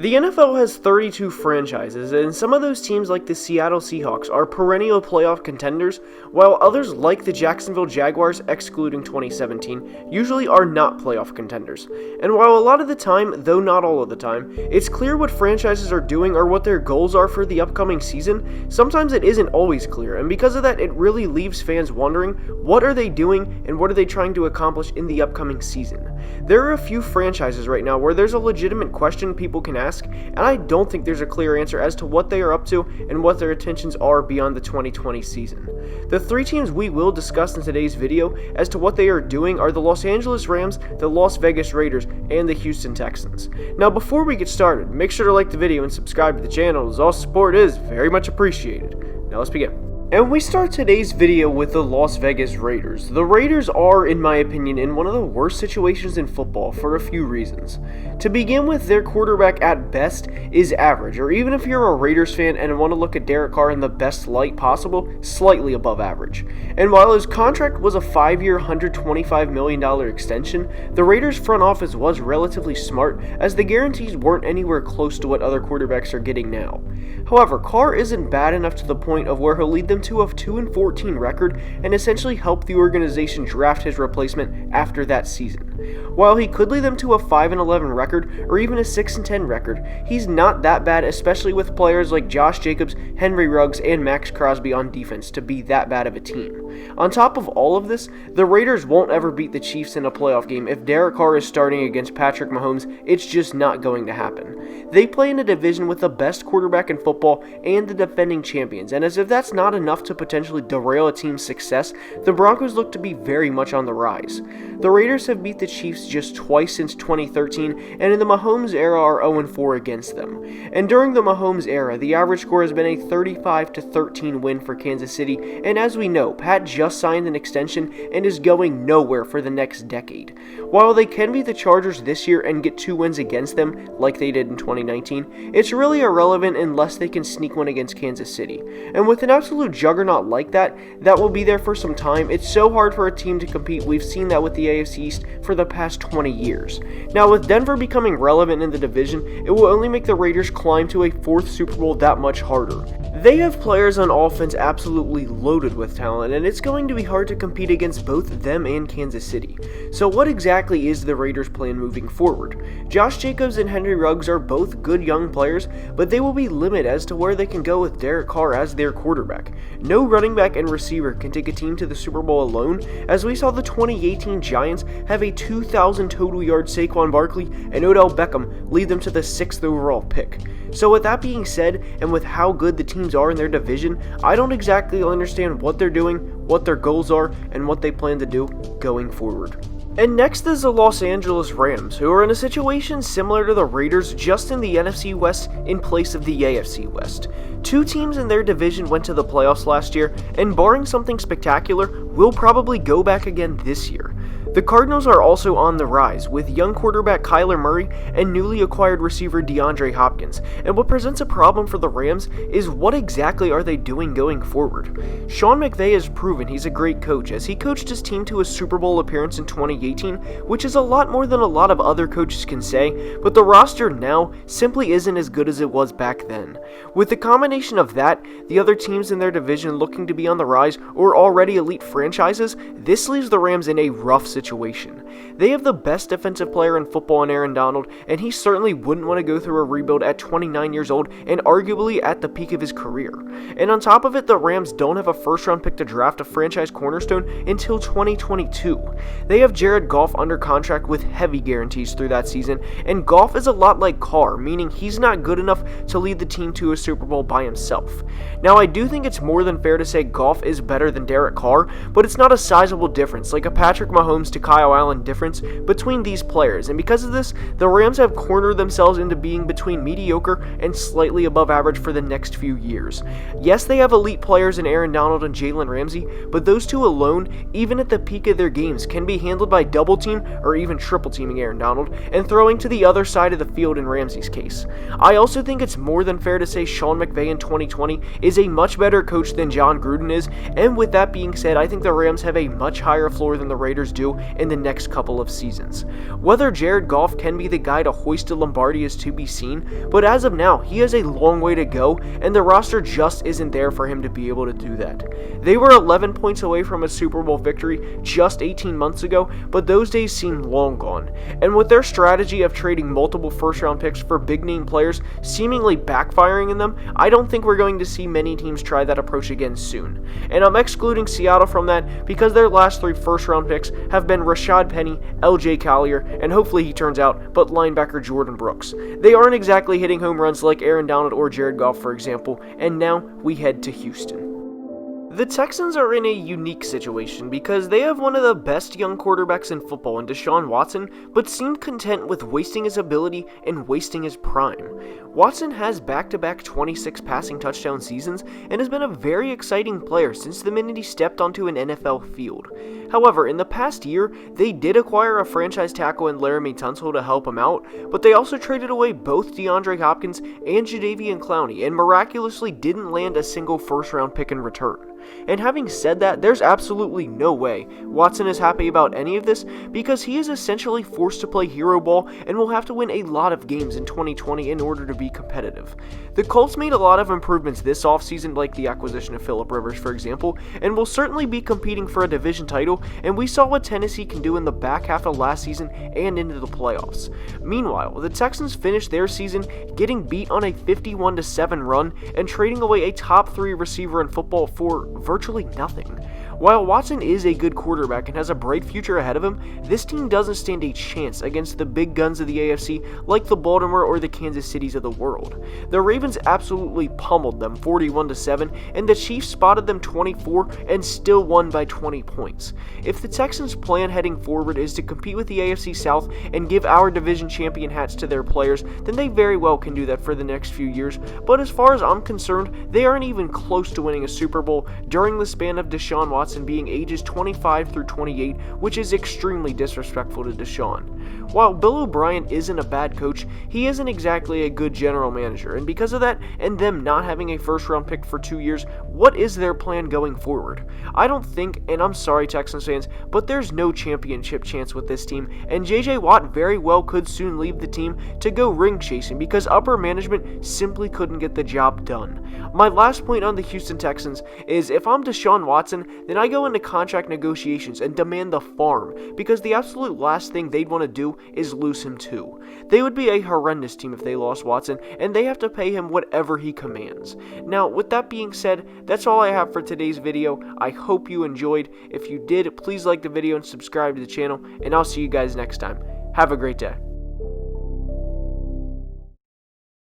The NFL has 32 franchises, and some of those teams like the Seattle Seahawks are perennial playoff contenders, while others like the Jacksonville Jaguars, excluding 2017, usually are not playoff contenders. And while a lot of the time, though not all of the time, it's clear what franchises are doing or what their goals are for the upcoming season, sometimes it isn't always clear, and because of that, it really leaves fans wondering, what are they doing and what are they trying to accomplish in the upcoming season? There are a few franchises right now where there's a legitimate question people can ask, and I don't think there's a clear answer as to what they are up to and what their intentions are beyond the 2020 season. The three teams we will discuss in today's video as to what they are doing are the Los Angeles Rams, the Las Vegas Raiders, and the Houston Texans. Now before we get started, make sure to like the video and subscribe to the channel, as all support is very much appreciated. Now let's begin. And we start today's video with the Las Vegas Raiders. The Raiders are, in my opinion, in one of the worst situations in football for a few reasons. To begin with, their quarterback at best is average, or even if you're a Raiders fan and want to look at Derek Carr in the best light possible, slightly above average. And while his contract was a 5-year, $125 million extension, the Raiders front office was relatively smart, as the guarantees weren't anywhere close to what other quarterbacks are getting now. However, Carr isn't bad enough to the point of where he'll lead them to a 2-14 record and essentially help the organization draft his replacement after that season. While he could lead them to a 5-11 record or even a 6-10 record, he's not that bad, especially with players like Josh Jacobs, Henry Ruggs, and Max Crosby on defense to be that bad of a team. On top of all of this, the Raiders won't ever beat the Chiefs in a playoff game if Derek Carr is starting against Patrick Mahomes. It's just not going to happen. They play in a division with the best quarterback in football and the defending champions, and as if that's not enough to potentially derail a team's success, the Broncos look to be very much on the rise. The Raiders have beat the Chiefs just twice since 2013, and in the Mahomes era are 0-4 against them. And during the Mahomes era, the average score has been a 35-13 win for Kansas City, and as we know, Pat just signed an extension and is going nowhere for the next decade. While they can beat the Chargers this year and get 2 wins against them, like they did in 2019, it's really irrelevant unless they can sneak one against Kansas City. And with an absolute juggernaut like that will be there for some time, it's so hard for a team to compete. We've seen that with the AFC East for the past 20 years. Now with Denver becoming relevant in the division, it will only make the Raiders climb to a 4th Super Bowl that much harder. They have players on offense absolutely loaded with talent, and it's going to be hard to compete against both them and Kansas City. So what exactly is the Raiders' plan moving forward? Josh Jacobs and Henry Ruggs are both good young players, but they will be limited as to where they can go with Derek Carr as their quarterback. No running back and receiver can take a team to the Super Bowl alone, as we saw the 2018 Giants have a 2,000 total yard Saquon Barkley and Odell Beckham lead them to the 6th overall pick. So with that being said, and with how good the teams are in their division, I don't exactly understand what they're doing, what their goals are, and what they plan to do going forward. And next is the Los Angeles Rams, who are in a situation similar to the Raiders, just in the NFC West in place of the AFC West. 2 teams in their division went to the playoffs last year, and barring something spectacular, will probably go back again this year. The Cardinals are also on the rise, with young quarterback Kyler Murray and newly acquired receiver DeAndre Hopkins, and what presents a problem for the Rams is what exactly are they doing going forward. Sean McVay has proven he's a great coach, as he coached his team to a Super Bowl appearance in 2018, which is a lot more than a lot of other coaches can say, but the roster now simply isn't as good as it was back then. With the combination of that, the other teams in their division looking to be on the rise or already elite franchises, this leaves the Rams in a rough situation. They have the best defensive player in football in Aaron Donald, and he certainly wouldn't want to go through a rebuild at 29 years old and arguably at the peak of his career. And on top of it, the Rams don't have a first-round pick to draft a franchise cornerstone until 2022. They have Jared Goff under contract with heavy guarantees through that season, and Goff is a lot like Carr, meaning he's not good enough to lead the team to a Super Bowl by himself. Now, I do think it's more than fair to say Goff is better than Derek Carr, but it's not a sizable difference, like a Patrick Mahomes to Kyle Allen difference between these players, and because of this, the Rams have cornered themselves into being between mediocre and slightly above average for the next few years. Yes, they have elite players in Aaron Donald and Jalen Ramsey, but those two alone, even at the peak of their games, can be handled by double team or even triple teaming Aaron Donald and throwing to the other side of the field in Ramsey's case. I also think it's more than fair to say Sean McVay in 2020 is a much better coach than John Gruden is, and with that being said, I think the Rams have a much higher floor than the Raiders do, do in the next couple of seasons. Whether Jared Goff can be the guy to hoist a Lombardi is to be seen, but as of now, he has a long way to go, and the roster just isn't there for him to be able to do that. They were 11 points away from a Super Bowl victory just 18 months ago, but those days seem long gone. And with their strategy of trading multiple first-round picks for big-name players seemingly backfiring in them, I don't think we're going to see many teams try that approach again soon. And I'm excluding Seattle from that because their last 3 first-round picks have been Rashad Penny, LJ Collier, and hopefully he turns out, but linebacker Jordan Brooks. They aren't exactly hitting home runs like Aaron Donald or Jared Goff, for example, and now we head to Houston. The Texans are in a unique situation because they have one of the best young quarterbacks in football in Deshaun Watson, but seem content with wasting his ability and wasting his prime. Watson has back-to-back 26 passing touchdown seasons and has been a very exciting player since the minute he stepped onto an NFL field. However, in the past year, they did acquire a franchise tackle in Laramie Tunsil to help him out, but they also traded away both DeAndre Hopkins and Jadeveon Clowney and miraculously didn't land a single first-round pick in return. And having said that, there's absolutely no way Watson is happy about any of this because he is essentially forced to play hero ball and will have to win a lot of games in 2020 in order to be competitive. The Colts made a lot of improvements this offseason, like the acquisition of Phillip Rivers, for example, and will certainly be competing for a division title, and we saw what Tennessee can do in the back half of last season and into the playoffs. Meanwhile, the Texans finished their season getting beat on a 51-7 run and trading away a top 3 receiver in football for virtually nothing. While Watson is a good quarterback and has a bright future ahead of him, this team doesn't stand a chance against the big guns of the AFC like the Baltimore or the Kansas Cities of the world. The Ravens absolutely pummeled them 41-7, and the Chiefs spotted them 24 and still won by 20 points. If the Texans' plan heading forward is to compete with the AFC South and give our division champion hats to their players, then they very well can do that for the next few years, but as far as I'm concerned, they aren't even close to winning a Super Bowl during the span of Deshaun Watson being ages 25 through 28, which is extremely disrespectful to Deshaun. While Bill O'Brien isn't a bad coach, he isn't exactly a good general manager, and because of that, and them not having a first-round pick for 2 years, what is their plan going forward? I don't think, and I'm sorry Texans fans, but there's no championship chance with this team, and JJ Watt very well could soon leave the team to go ring chasing because upper management simply couldn't get the job done. My last point on the Houston Texans is if I'm Deshaun Watson, then I go into contract negotiations and demand the farm because the absolute last thing they'd want to do is lose him too. They would be a horrendous team if they lost Watson, and they have to pay him whatever he commands. Now, with that being said, that's all I have for today's video. I hope you enjoyed. If you did, please like the video and subscribe to the channel, and I'll see you guys next time. Have a great day.